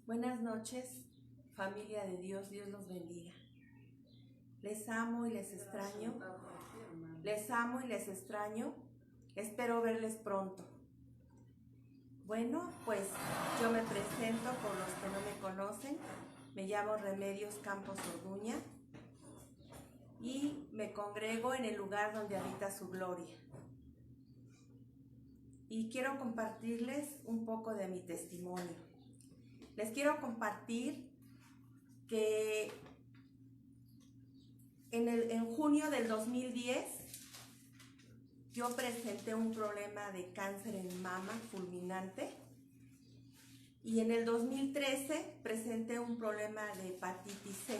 Buenas noches, familia de Dios, Dios los bendiga. Les amo y les extraño. Les amo y les extraño. Espero verles pronto. Bueno, pues yo me presento por los que no me conocen. Me llamo Remedios Campos Orduña y me congrego en el lugar donde habita su gloria. Y quiero compartirles un poco de mi testimonio. Les quiero compartir que en junio del 2010 yo presenté un problema de cáncer en mama fulminante y en el 2013 presenté un problema de hepatitis C.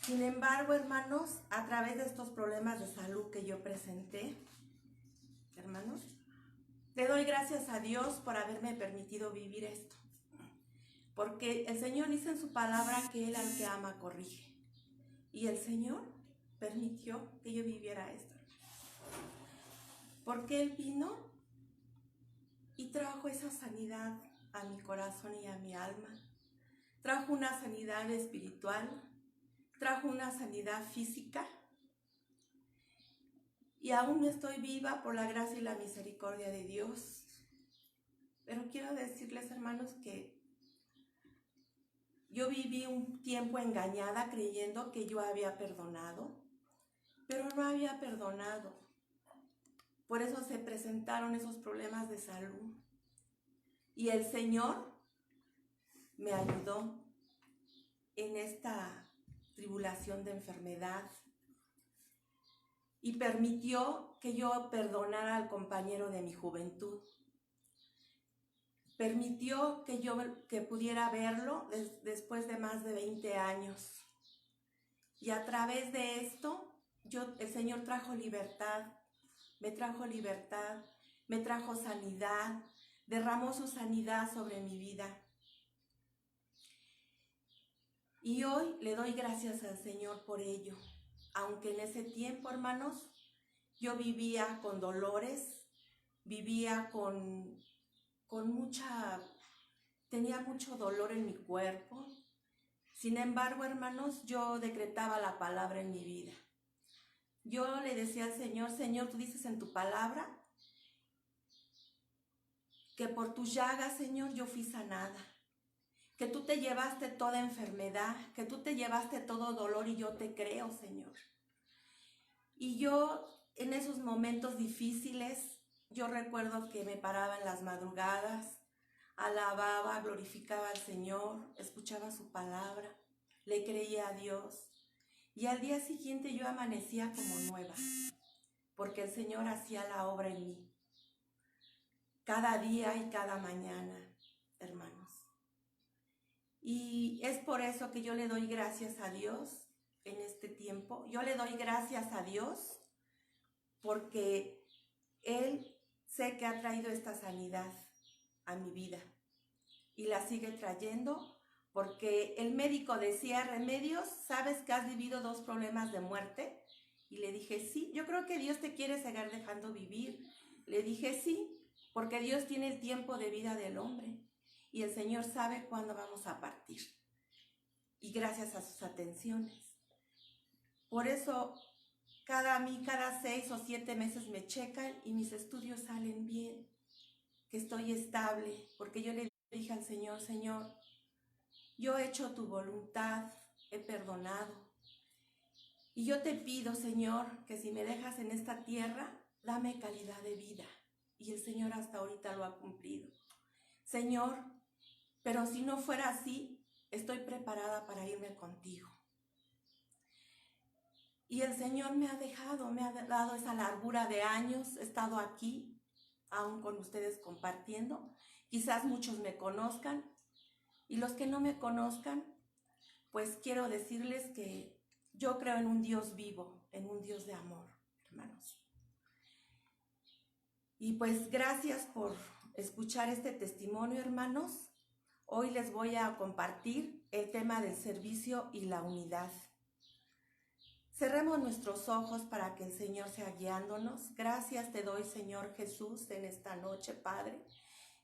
Sin embargo, hermanos, a través de estos problemas de salud que yo presenté, hermanos, le doy gracias a Dios por haberme permitido vivir esto. Porque el Señor dice en su palabra que Él al que ama corrige. Y el Señor permitió que yo viviera esto. Porque Él vino y trajo esa sanidad a mi corazón y a mi alma. Trajo una sanidad espiritual, trajo una sanidad física. Y aún estoy viva por la gracia y la misericordia de Dios. Pero quiero decirles, hermanos, que yo viví un tiempo engañada creyendo que yo había perdonado, pero no había perdonado. Por eso se presentaron esos problemas de salud. Y el Señor me ayudó en esta tribulación de enfermedad y permitió que yo perdonara al compañero de mi juventud. Permitió que pudiera verlo después de más de 20 años. Y a través de esto, el Señor trajo libertad, me trajo sanidad, derramó su sanidad sobre mi vida. Y hoy le doy gracias al Señor por ello. Aunque en ese tiempo, hermanos, yo vivía con dolores, vivía tenía mucho dolor en mi cuerpo. Sin embargo, hermanos, yo decretaba la palabra en mi vida. Yo le decía al Señor, Señor, tú dices en tu palabra que por tus llagas, Señor, yo fui sanada. Que tú te llevaste toda enfermedad, que tú te llevaste todo dolor y yo te creo, Señor. Y yo en esos momentos difíciles, yo recuerdo que me paraba en las madrugadas, alababa, glorificaba al Señor, escuchaba su palabra, le creía a Dios. Y al día siguiente yo amanecía como nueva, porque el Señor hacía la obra en mí. Cada día y cada mañana, hermanos. Y es por eso que yo le doy gracias a Dios en este tiempo. Yo le doy gracias a Dios porque Él sé que ha traído esta sanidad a mi vida y la sigue trayendo porque el médico decía, Remedios, ¿sabes que has vivido 2 problemas de muerte? Y le dije, sí, yo creo que Dios te quiere seguir dejando vivir. Le dije, sí, porque Dios tiene el tiempo de vida del hombre y el Señor sabe cuándo vamos a partir. Y gracias a sus atenciones. Por eso, cada 6 o 7 meses me checan y mis estudios salen bien, que estoy estable, porque yo le dije al Señor, Señor, yo he hecho tu voluntad, he perdonado. Y yo te pido, Señor, que si me dejas en esta tierra, dame calidad de vida. Y el Señor hasta ahorita lo ha cumplido. Señor, pero si no fuera así, estoy preparada para irme contigo. Y el Señor me ha dado esa largura de años, he estado aquí, aún con ustedes compartiendo. Quizás muchos me conozcan, y los que no me conozcan, pues quiero decirles que yo creo en un Dios vivo, en un Dios de amor, hermanos. Y pues gracias por escuchar este testimonio, hermanos. Hoy les voy a compartir el tema del servicio y la unidad. Cerremos nuestros ojos para que el Señor sea guiándonos. Gracias te doy, Señor Jesús, en esta noche, Padre.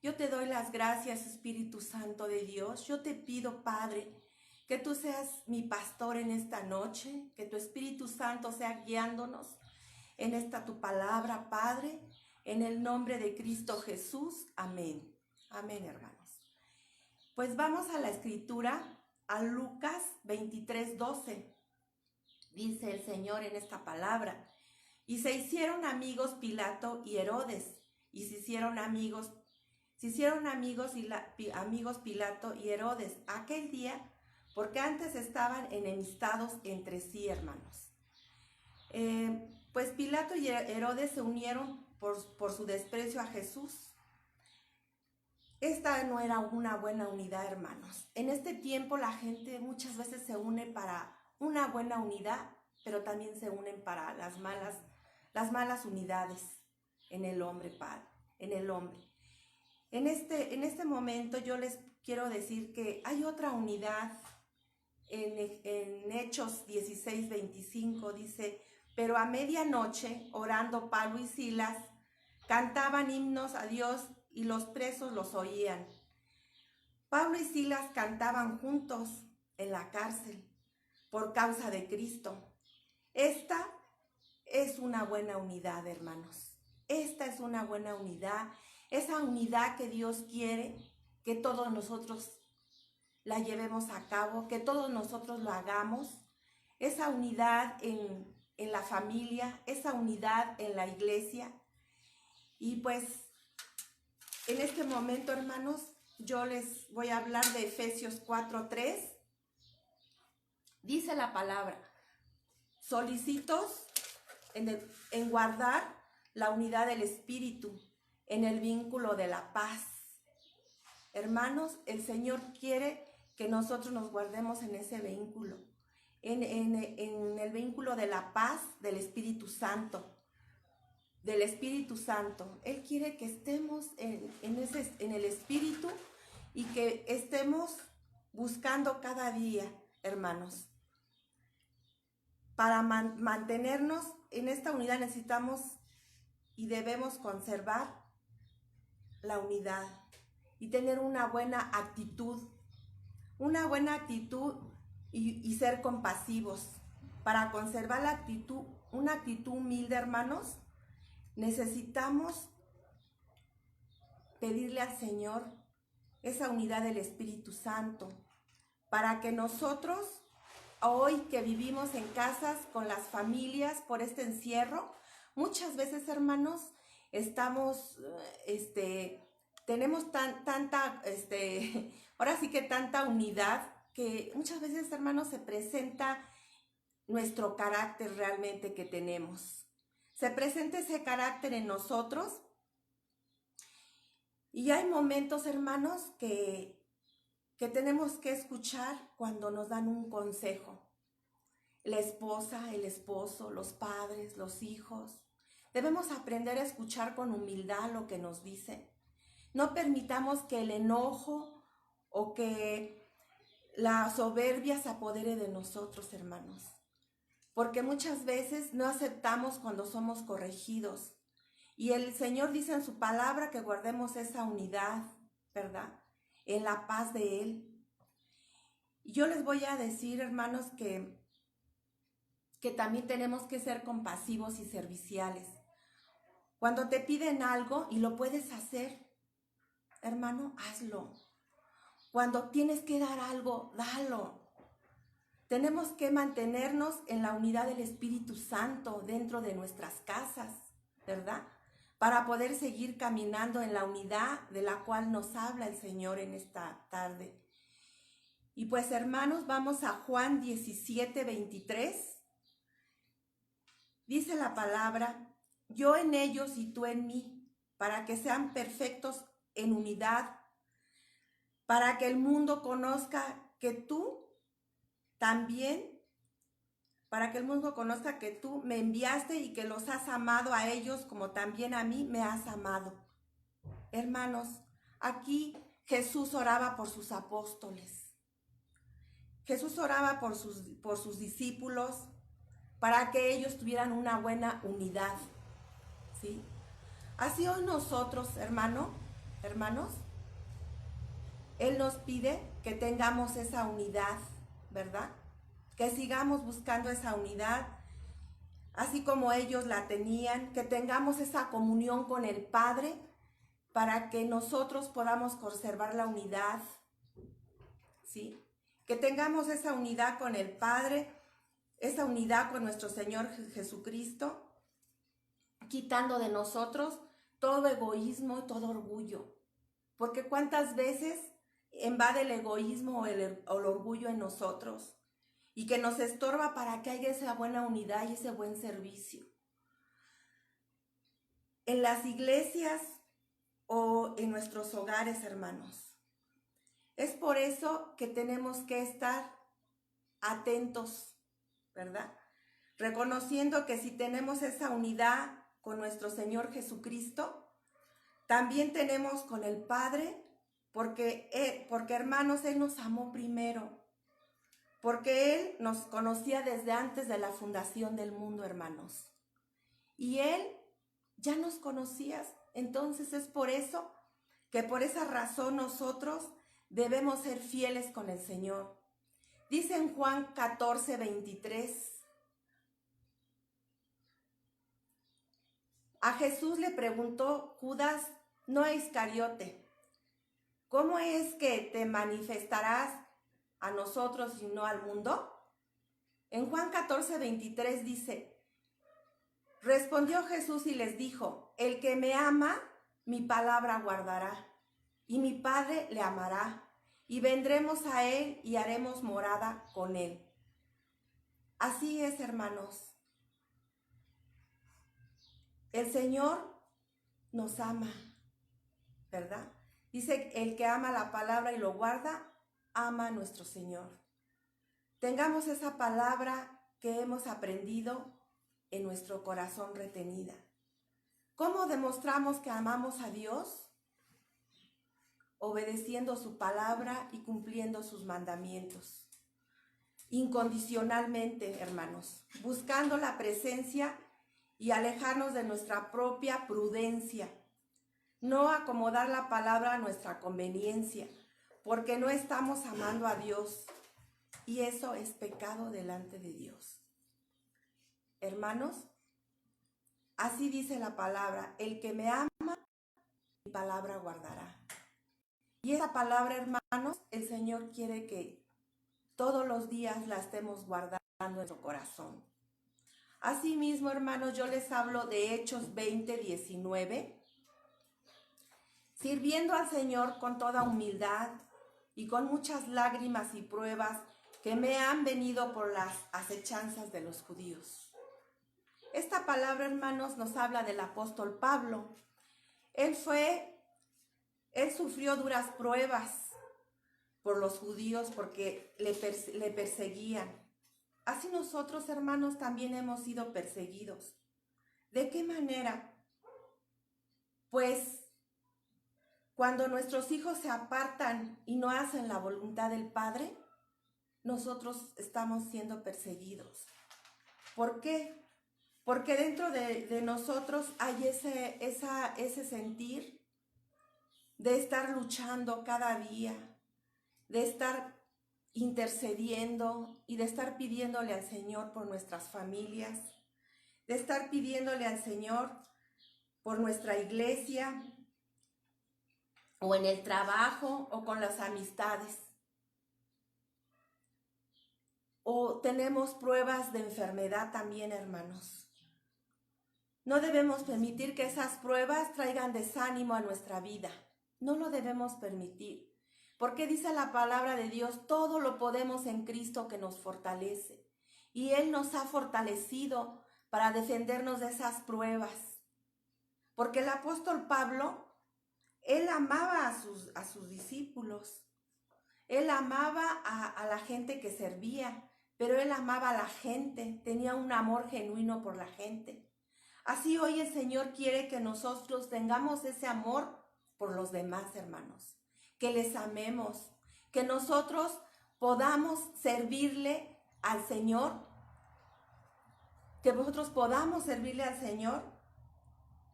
Yo te doy las gracias, Espíritu Santo de Dios. Yo te pido, Padre, que tú seas mi pastor en esta noche, que tu Espíritu Santo sea guiándonos en esta tu palabra, Padre, en el nombre de Cristo Jesús. Amén. Amén, hermanos. Pues vamos a la escritura, a Lucas 23:12. Dice el Señor en esta palabra: y se hicieron amigos Pilato y Herodes, y se hicieron amigos Pilato y Herodes aquel día, porque antes estaban enemistados entre sí, hermanos. Pues Pilato y Herodes se unieron por su desprecio a Jesús. Esta no era una buena unidad, hermanos. En este tiempo la gente muchas veces se une para una buena unidad, pero también se unen para las malas unidades en el hombre, Padre, en el hombre. En este momento yo les quiero decir que hay otra unidad. En Hechos 16:25 dice: pero a medianoche, orando Pablo y Silas, cantaban himnos a Dios y los presos los oían. Pablo y Silas cantaban juntos en la cárcel por causa de Cristo. Esta es una buena unidad, hermanos. Esta es una buena unidad. Esa unidad que Dios quiere que todos nosotros la llevemos a cabo, que todos nosotros lo hagamos. Esa unidad en la familia, esa unidad en la iglesia. Y pues en este momento, hermanos, yo les voy a hablar de Efesios 4:3. Dice la palabra: solicitos en guardar la unidad del Espíritu, en el vínculo de la paz. Hermanos, el Señor quiere que nosotros nos guardemos en ese vínculo, en el vínculo de la paz del Espíritu Santo. Él quiere que estemos en el Espíritu y que estemos buscando cada día, hermanos. Para mantenernos en esta unidad necesitamos y debemos conservar la unidad y tener una buena actitud y ser compasivos. Para conservar la actitud, una actitud humilde, hermanos, necesitamos pedirle al Señor esa unidad del Espíritu Santo, para que nosotros, hoy que vivimos en casas con las familias por este encierro, muchas veces, hermanos, tenemos tanta unidad, que muchas veces, hermanos, se presenta nuestro carácter realmente que tenemos. Se presenta ese carácter en nosotros. Y hay momentos, hermanos, que tenemos que escuchar cuando nos dan un consejo. La esposa, el esposo, los padres, los hijos. Debemos aprender a escuchar con humildad lo que nos dicen. No permitamos que el enojo o que la soberbia se apodere de nosotros, hermanos. Porque muchas veces no aceptamos cuando somos corregidos. Y el Señor dice en su palabra que guardemos esa unidad, ¿verdad? En la paz de Él. Y yo les voy a decir, hermanos, que también tenemos que ser compasivos y serviciales. Cuando te piden algo y lo puedes hacer, hermano, hazlo. Cuando tienes que dar algo, dalo. Tenemos que mantenernos en la unidad del Espíritu Santo dentro de nuestras casas, ¿verdad? Para poder seguir caminando en la unidad de la cual nos habla el Señor en esta tarde. Y pues, hermanos, vamos a Juan 17:23. Dice la palabra: yo en ellos y tú en mí, para que sean perfectos en unidad, para que el mundo conozca que tú me enviaste y que los has amado a ellos como también a mí me has amado. Hermanos, aquí Jesús oraba por sus apóstoles. Jesús oraba por sus discípulos, para que ellos tuvieran una buena unidad, ¿sí? Así hoy nosotros, hermano, hermanos, Él nos pide que tengamos esa unidad, ¿verdad? Que sigamos buscando esa unidad, así como ellos la tenían, que tengamos esa comunión con el Padre para que nosotros podamos conservar la unidad, ¿sí? Que tengamos esa unidad con el Padre, esa unidad con nuestro Señor Jesucristo, quitando de nosotros todo egoísmo y todo orgullo. Porque cuántas veces invade el egoísmo o el orgullo en nosotros y que nos estorba para que haya esa buena unidad y ese buen servicio. En las iglesias o en nuestros hogares, hermanos. Es por eso que tenemos que estar atentos, ¿verdad? Reconociendo que si tenemos esa unidad con nuestro Señor Jesucristo, también tenemos con el Padre, porque hermanos, Él nos amó primero, porque Él nos conocía desde antes de la fundación del mundo, hermanos. Y Él ya nos conocía, entonces es por eso que por esa razón nosotros debemos ser fieles con el Señor. Dice en Juan 14:23, a Jesús le preguntó Judas, no Iscariote, ¿cómo es que te manifestarás a nosotros y no al mundo? En Juan 14:23 dice, respondió Jesús y les dijo, el que me ama, mi palabra guardará, y mi Padre le amará, y vendremos a él y haremos morada con él. Así es, hermanos. El Señor nos ama, ¿verdad? Dice, el que ama la palabra y lo guarda, ama a nuestro Señor. Tengamos esa palabra que hemos aprendido en nuestro corazón retenida. ¿Cómo demostramos que amamos a Dios? Obedeciendo su palabra y cumpliendo sus mandamientos. Incondicionalmente, hermanos, buscando la presencia y alejarnos de nuestra propia prudencia. No acomodar la palabra a nuestra conveniencia, porque no estamos amando a Dios y eso es pecado delante de Dios. Hermanos, así dice la palabra, el que me ama, mi palabra guardará. Y esa palabra, hermanos, el Señor quiere que todos los días la estemos guardando en nuestro corazón. Asimismo, hermanos, yo les hablo de Hechos 20:19. Sirviendo al Señor con toda humildad y con muchas lágrimas y pruebas que me han venido por las acechanzas de los judíos. Esta palabra, hermanos, nos habla del apóstol Pablo. Él sufrió duras pruebas por los judíos porque le perseguían. Así nosotros, hermanos, también hemos sido perseguidos. ¿De qué manera? Pues cuando nuestros hijos se apartan y no hacen la voluntad del Padre, nosotros estamos siendo perseguidos. ¿Por qué? Porque dentro de nosotros hay ese sentir de estar luchando cada día, de estar intercediendo y de estar pidiéndole al Señor por nuestras familias, de estar pidiéndole al Señor por nuestra iglesia, o en el trabajo, o con las amistades. O tenemos pruebas de enfermedad también, hermanos. No debemos permitir que esas pruebas traigan desánimo a nuestra vida. No lo debemos permitir. Porque dice la palabra de Dios, todo lo podemos en Cristo que nos fortalece. Y Él nos ha fortalecido para defendernos de esas pruebas. Porque el apóstol Pablo, él amaba a sus discípulos. Él amaba a la gente que servía, pero él amaba a la gente, tenía un amor genuino por la gente. Así hoy el Señor quiere que nosotros tengamos ese amor por los demás, hermanos, que les amemos, que nosotros podamos servirle al Señor, que nosotros podamos servirle al Señor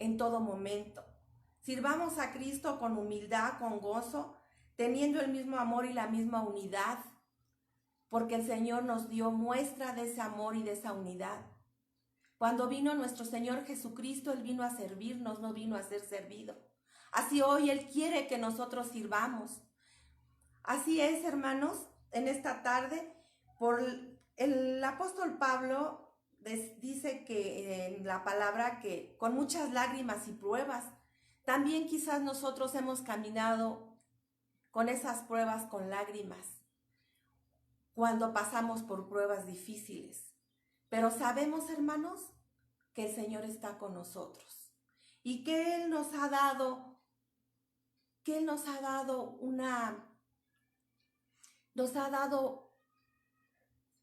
en todo momento, Sirvamos a Cristo con humildad, con gozo, teniendo el mismo amor y la misma unidad, porque el Señor nos dio muestra de ese amor y de esa unidad. Cuando vino nuestro Señor Jesucristo, Él vino a servirnos, no vino a ser servido. Así hoy Él quiere que nosotros sirvamos. Así es, hermanos, en esta tarde, por el apóstol Pablo dice que en la palabra que con muchas lágrimas y pruebas, también quizás nosotros hemos caminado con esas pruebas con lágrimas, cuando pasamos por pruebas difíciles. Pero sabemos, hermanos, que el Señor está con nosotros y que Él nos ha dado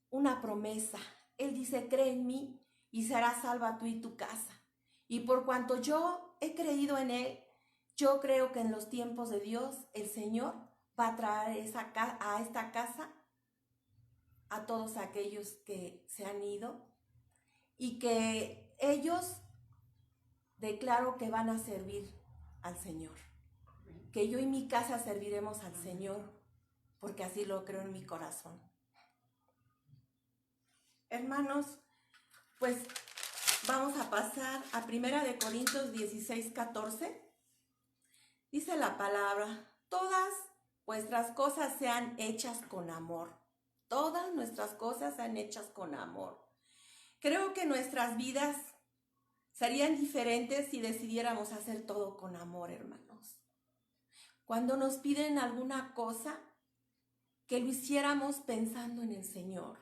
una promesa. Él dice, cree en mí y serás salva tú y tu casa. Y por cuanto yo he creído en Él, yo creo que en los tiempos de Dios, el Señor va a traer a esta casa a todos aquellos que se han ido y que ellos declaro que van a servir al Señor. Que yo y mi casa serviremos al Señor, porque así lo creo en mi corazón. Hermanos, pues vamos a pasar a 1 Corintios 16:14. Dice la palabra, todas vuestras cosas sean hechas con amor. Todas nuestras cosas sean hechas con amor. Creo que nuestras vidas serían diferentes si decidiéramos hacer todo con amor, hermanos. Cuando nos piden alguna cosa, que lo hiciéramos pensando en el Señor,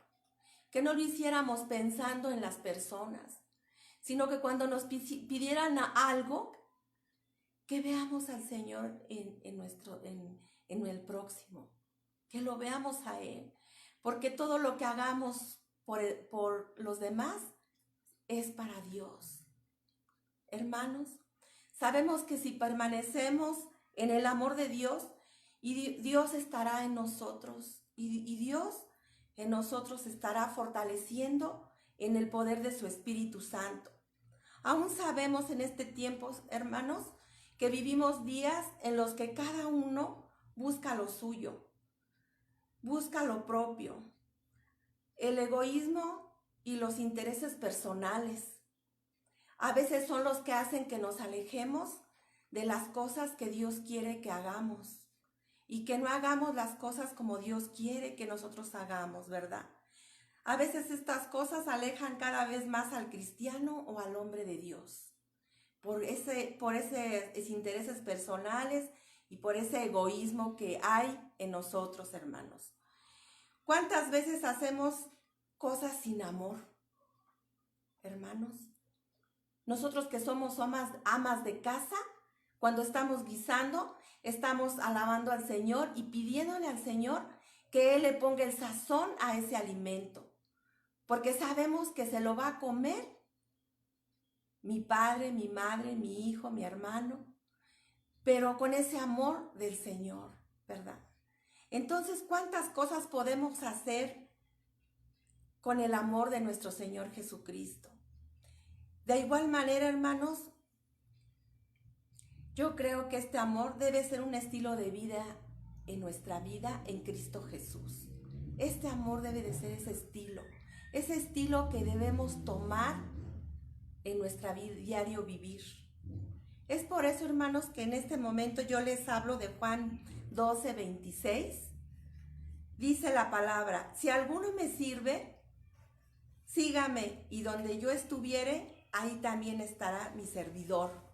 que no lo hiciéramos pensando en las personas, sino que cuando nos pidieran algo, que veamos al Señor en el próximo, que lo veamos a Él, porque todo lo que hagamos por los demás es para Dios. Hermanos, sabemos que si permanecemos en el amor de Dios, y Dios estará en nosotros, y Dios en nosotros estará fortaleciendo en el poder de su Espíritu Santo. Aún sabemos en este tiempo, hermanos, que vivimos días en los que cada uno busca lo suyo, busca lo propio, el egoísmo y los intereses personales. A veces son los que hacen que nos alejemos de las cosas que Dios quiere que hagamos y que no hagamos las cosas como Dios quiere que nosotros hagamos, ¿verdad? A veces estas cosas alejan cada vez más al cristiano o al hombre de Dios, por esos intereses personales y por ese egoísmo que hay en nosotros, hermanos. ¿Cuántas veces hacemos cosas sin amor, hermanos? Nosotros que somos amas de casa, cuando estamos guisando, estamos alabando al Señor y pidiéndole al Señor que Él le ponga el sazón a ese alimento, porque sabemos que se lo va a comer mi padre, mi madre, mi hijo, mi hermano, pero con ese amor del Señor, ¿verdad? Entonces, ¿cuántas cosas podemos hacer con el amor de nuestro Señor Jesucristo? De igual manera, hermanos, yo creo que este amor debe ser un estilo de vida en nuestra vida en Cristo Jesús. Este amor debe de ser ese estilo que debemos tomar en nuestra diario vivir. Es por eso, hermanos, que en este momento yo les hablo de Juan 12:26. Dice la palabra, si alguno me sirve, sígame, y donde yo estuviere, ahí también estará mi servidor.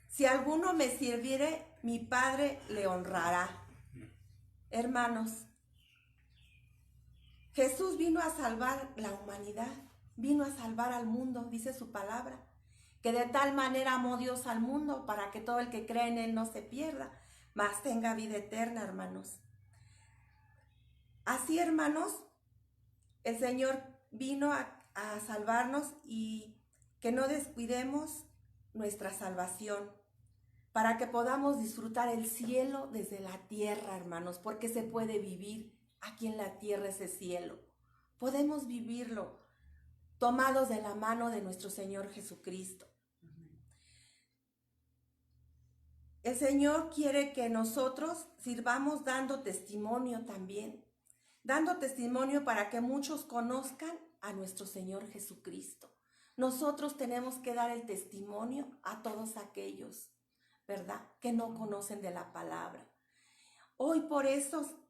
Si alguno me sirviere, mi Padre le honrará. Hermanos, Jesús vino a salvar la humanidad, vino a salvar al mundo, dice su palabra, que de tal manera amó Dios al mundo para que todo el que cree en Él no se pierda, mas tenga vida eterna, hermanos. Así, hermanos, el Señor vino a salvarnos y que no descuidemos nuestra salvación, para que podamos disfrutar el cielo desde la tierra, hermanos, porque se puede vivir aquí en la tierra ese cielo. Podemos vivirlo tomados de la mano de nuestro Señor Jesucristo. El Señor quiere que nosotros sirvamos dando testimonio también, dando testimonio para que muchos conozcan a nuestro Señor Jesucristo. Nosotros tenemos que dar el testimonio a todos aquellos, ¿verdad?, que no conocen de la palabra. Hoy por eso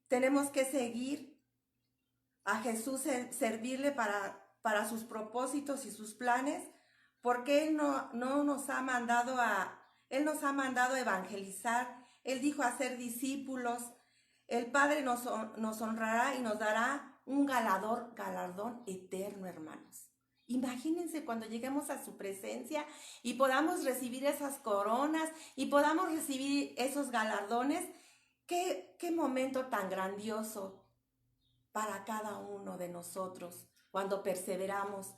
tenemos que seguir a Jesús, servirle para sus propósitos y sus planes, porque Él no nos ha mandado Él nos ha mandado a evangelizar. Él dijo a ser discípulos. El Padre nos honrará y nos dará un galardón eterno, hermanos. Imagínense cuando lleguemos a su presencia y podamos recibir esas coronas y podamos recibir esos galardones. Qué momento tan grandioso para cada uno de nosotros cuando perseveramos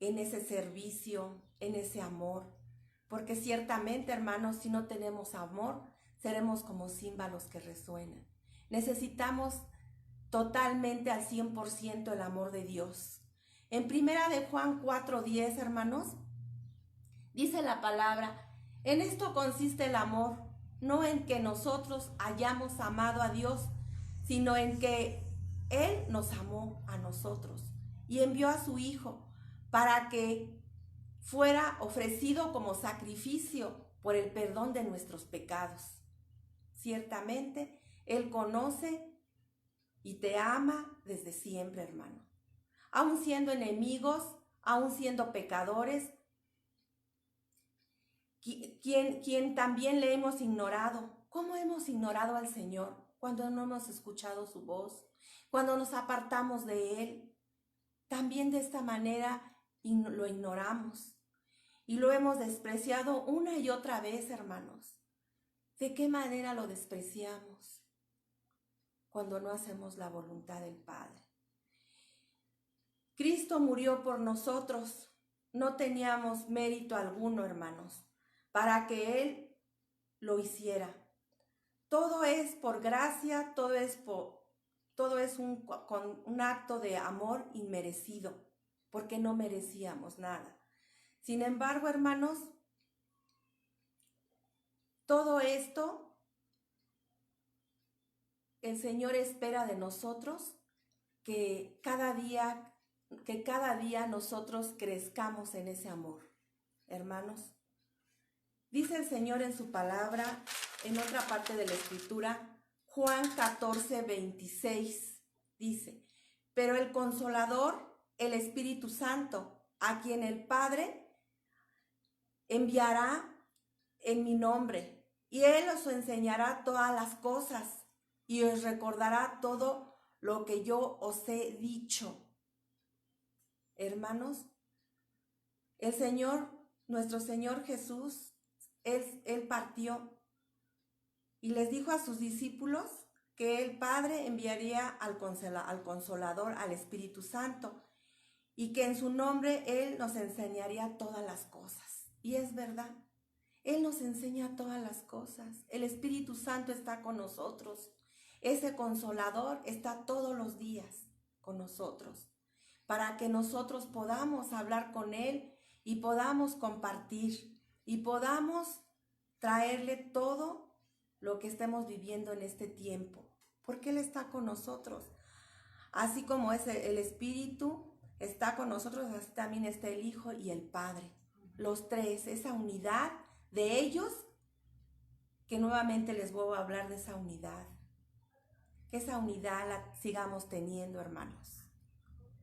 en ese servicio, en ese amor. Porque ciertamente, hermanos, si no tenemos amor, seremos como címbalos que resuenan. Necesitamos totalmente al 100% el amor de Dios. En primera de Juan 4:10, hermanos, dice la palabra: en esto consiste el amor, no en que nosotros hayamos amado a Dios, sino en que Él nos amó a nosotros y envió a su Hijo para que fuera ofrecido como sacrificio por el perdón de nuestros pecados. Ciertamente, Él conoce y te ama desde siempre, hermano. Aún siendo enemigos, aún siendo pecadores, quien también le hemos ignorado. ¿Cómo hemos ignorado al Señor cuando no hemos escuchado su voz? Cuando nos apartamos de Él. También de esta manera lo ignoramos y lo hemos despreciado una y otra vez, hermanos. ¿De qué manera lo despreciamos? Cuando no hacemos la voluntad del Padre. Cristo murió por nosotros. No teníamos mérito alguno, hermanos, para que Él lo hiciera. Todo es por gracia, todo es un acto de amor inmerecido, porque no merecíamos nada. Sin embargo, hermanos, todo esto el Señor espera de nosotros que cada día nosotros crezcamos en ese amor. Hermanos, dice el Señor en su palabra, en otra parte de la Escritura, Juan 14:26, dice: pero el Consolador, el Espíritu Santo, a quien el Padre enviará en mi nombre, y Él os enseñará todas las cosas, y os recordará todo lo que yo os he dicho. Hermanos, el Señor, nuestro Señor Jesús, Él partió y les dijo a sus discípulos que el Padre enviaría al Consolador, al Espíritu Santo, y que en su nombre Él nos enseñaría todas las cosas. Y es verdad, Él nos enseña todas las cosas. El Espíritu Santo está con nosotros. Ese Consolador está todos los días con nosotros, para que nosotros podamos hablar con Él y podamos compartir y podamos traerle todo lo que estemos viviendo en este tiempo, porque Él está con nosotros. Así como es el Espíritu está con nosotros, así también está el Hijo y el Padre. Los tres, esa unidad de ellos, que nuevamente les voy a hablar de esa unidad. Que esa unidad la sigamos teniendo, hermanos.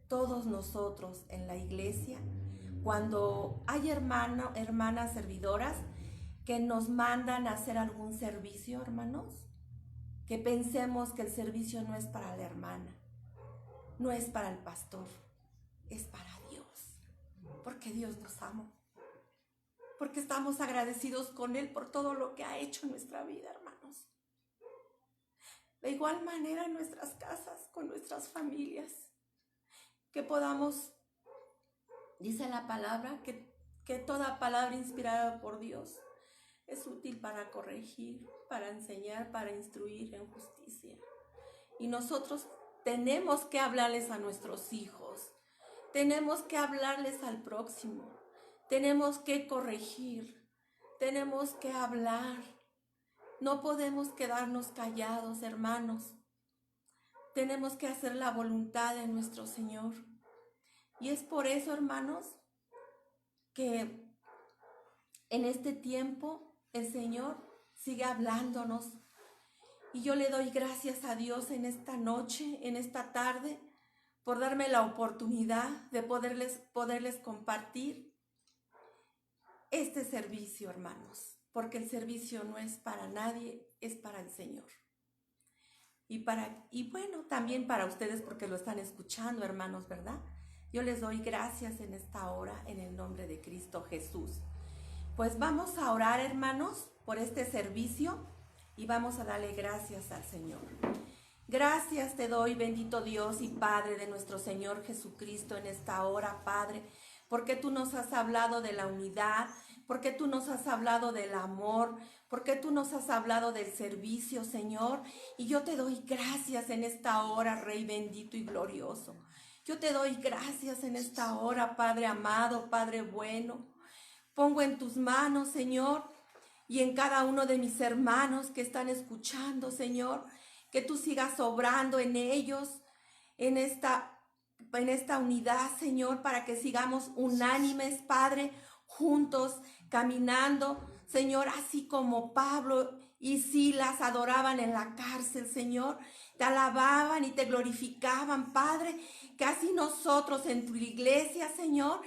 Todos nosotros en la iglesia, cuando hay hermanas servidoras que nos mandan a hacer algún servicio, hermanos, que pensemos que el servicio no es para la hermana, no es para el pastor, es para Dios, porque Dios nos ama, porque estamos agradecidos con Él por todo lo que ha hecho en nuestra vida, hermanos. De igual manera en nuestras casas, con nuestras familias, que podamos, dice la palabra, que toda palabra inspirada por Dios es útil para corregir, para enseñar, para instruir en justicia. Y nosotros tenemos que hablarles a nuestros hijos, tenemos que hablarles al próximo, tenemos que corregir, tenemos que hablar. No podemos quedarnos callados, hermanos. Tenemos que hacer la voluntad de nuestro Señor. Y es por eso, hermanos, que en este tiempo el Señor sigue hablándonos. Y yo le doy gracias a Dios en esta noche, en esta tarde, por darme la oportunidad de poderles compartir este servicio, hermanos. Porque el servicio no es para nadie, es para el Señor. Y bueno, también para ustedes porque lo están escuchando, hermanos, ¿verdad? Yo les doy gracias en esta hora en el nombre de Cristo Jesús. Pues vamos a orar, hermanos, por este servicio y vamos a darle gracias al Señor. Gracias te doy, bendito Dios y Padre de nuestro Señor Jesucristo, en esta hora, Padre, porque tú nos has hablado de la unidad, porque tú nos has hablado del amor, porque tú nos has hablado del servicio, Señor. Y yo te doy gracias en esta hora, Rey bendito y glorioso. Yo te doy gracias en esta hora, Padre amado, Padre bueno. Pongo en tus manos, Señor, y en cada uno de mis hermanos que están escuchando, Señor, que tú sigas obrando en ellos, en esta unidad, Señor, para que sigamos unánimes, Padre, juntos, caminando, Señor, así como Pablo y Silas adoraban en la cárcel, Señor, te alababan y te glorificaban, Padre, que así nosotros en tu iglesia, Señor,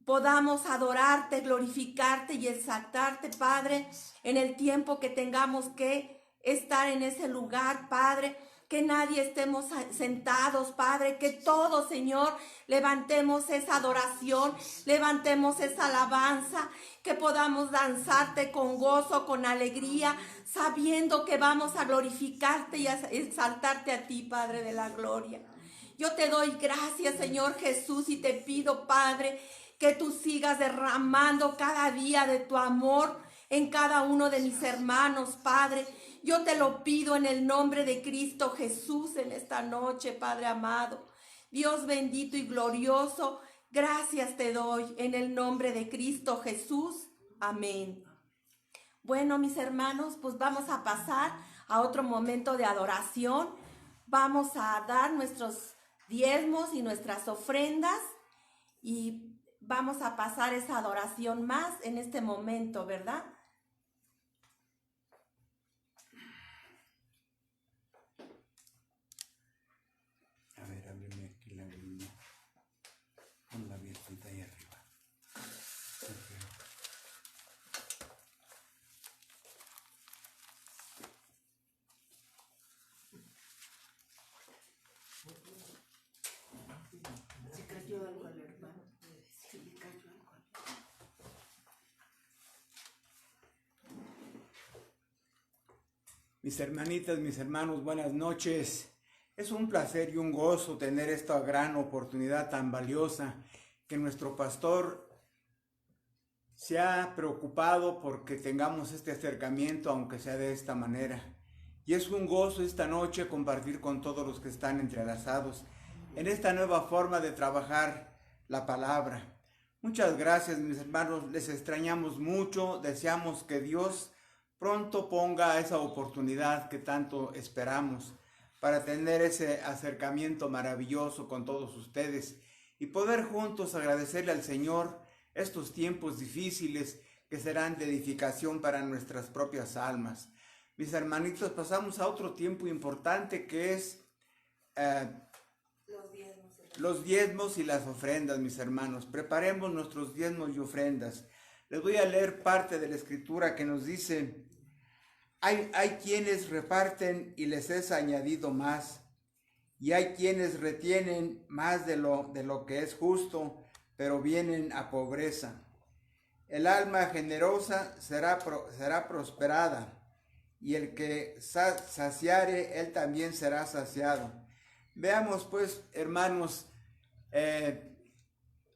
podamos adorarte, glorificarte y exaltarte, Padre, en el tiempo que tengamos que estar en ese lugar, Padre, que nadie estemos sentados, Padre, que todos, Señor, levantemos esa adoración, levantemos esa alabanza, que podamos danzarte con gozo, con alegría, sabiendo que vamos a glorificarte y a exaltarte a ti, Padre de la gloria. Yo te doy gracias, Señor Jesús, y te pido, Padre, que tú sigas derramando cada día de tu amor en cada uno de mis hermanos, Padre. Yo te lo pido en el nombre de Cristo Jesús en esta noche, Padre amado. Dios bendito y glorioso, gracias te doy en el nombre de Cristo Jesús. Amén. Bueno, mis hermanos, pues vamos a pasar a otro momento de adoración. Vamos a dar nuestros diezmos y nuestras ofrendas y vamos a pasar esa adoración más en este momento, ¿verdad? A ver, ábreme aquí la línea. Pon la abiertita ahí arriba. Se cayó algo al hermano. Se le cayó algo al hermano. Mis hermanitas, mis hermanos, buenas noches. Es un placer y un gozo tener esta gran oportunidad tan valiosa que nuestro pastor se ha preocupado porque tengamos este acercamiento, aunque sea de esta manera. Y es un gozo esta noche compartir con todos los que están entrelazados en esta nueva forma de trabajar la palabra. Muchas gracias, mis hermanos, les extrañamos mucho, deseamos que Dios pronto ponga esa oportunidad que tanto esperamos para tener ese acercamiento maravilloso con todos ustedes y poder juntos agradecerle al Señor estos tiempos difíciles que serán de edificación para nuestras propias almas. Mis hermanitos, pasamos a otro tiempo importante que es los diezmos y las ofrendas, mis hermanos. Preparemos nuestros diezmos y ofrendas. Les voy a leer parte de la escritura que nos dice: hay quienes reparten y les es añadido más, y hay quienes retienen más de lo que es justo, pero vienen a pobreza. El alma generosa será prosperada, y el que saciare, él también será saciado. Veamos pues, hermanos,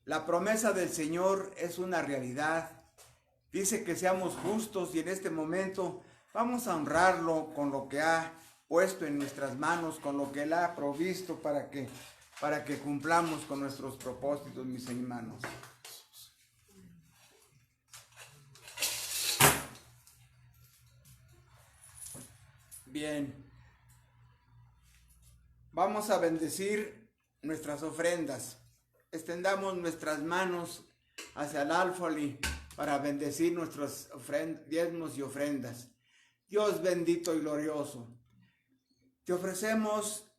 la promesa del Señor es una realidad. Dice que seamos justos y en este momento vamos a honrarlo con lo que ha puesto en nuestras manos, con lo que Él ha provisto para que cumplamos con nuestros propósitos, mis hermanos. Bien. Vamos a bendecir nuestras ofrendas. Extendamos nuestras manos hacia el alfolí para bendecir nuestros diezmos y ofrendas. Dios bendito y glorioso, te ofrecemos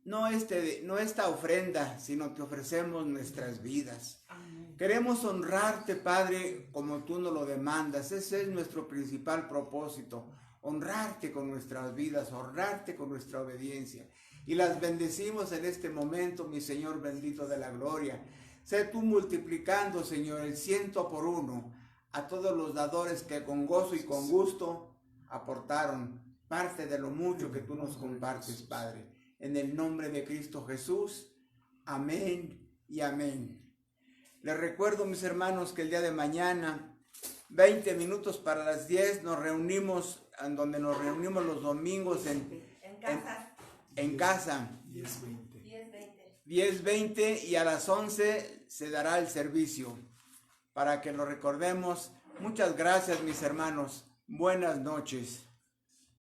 no esta ofrenda, sino te ofrecemos nuestras vidas. Amén. Queremos honrarte, Padre, como tú nos lo demandas. Ese es nuestro principal propósito, honrarte con nuestras vidas, honrarte con nuestra obediencia. Y las bendecimos en este momento, mi Señor bendito de la gloria. Sé tú multiplicando, Señor, el 100 por 1 a todos los dadores que con gozo y con gusto aportaron parte de lo mucho que tú nos compartes, Padre. En el nombre de Cristo Jesús, amén y amén. Les recuerdo, mis hermanos, que el día de mañana, 20 minutos para las 10, nos reunimos, en donde nos reunimos los domingos en casa. 10:20 y a las 11 se dará el servicio. Para que lo recordemos, muchas gracias, mis hermanos. Buenas noches.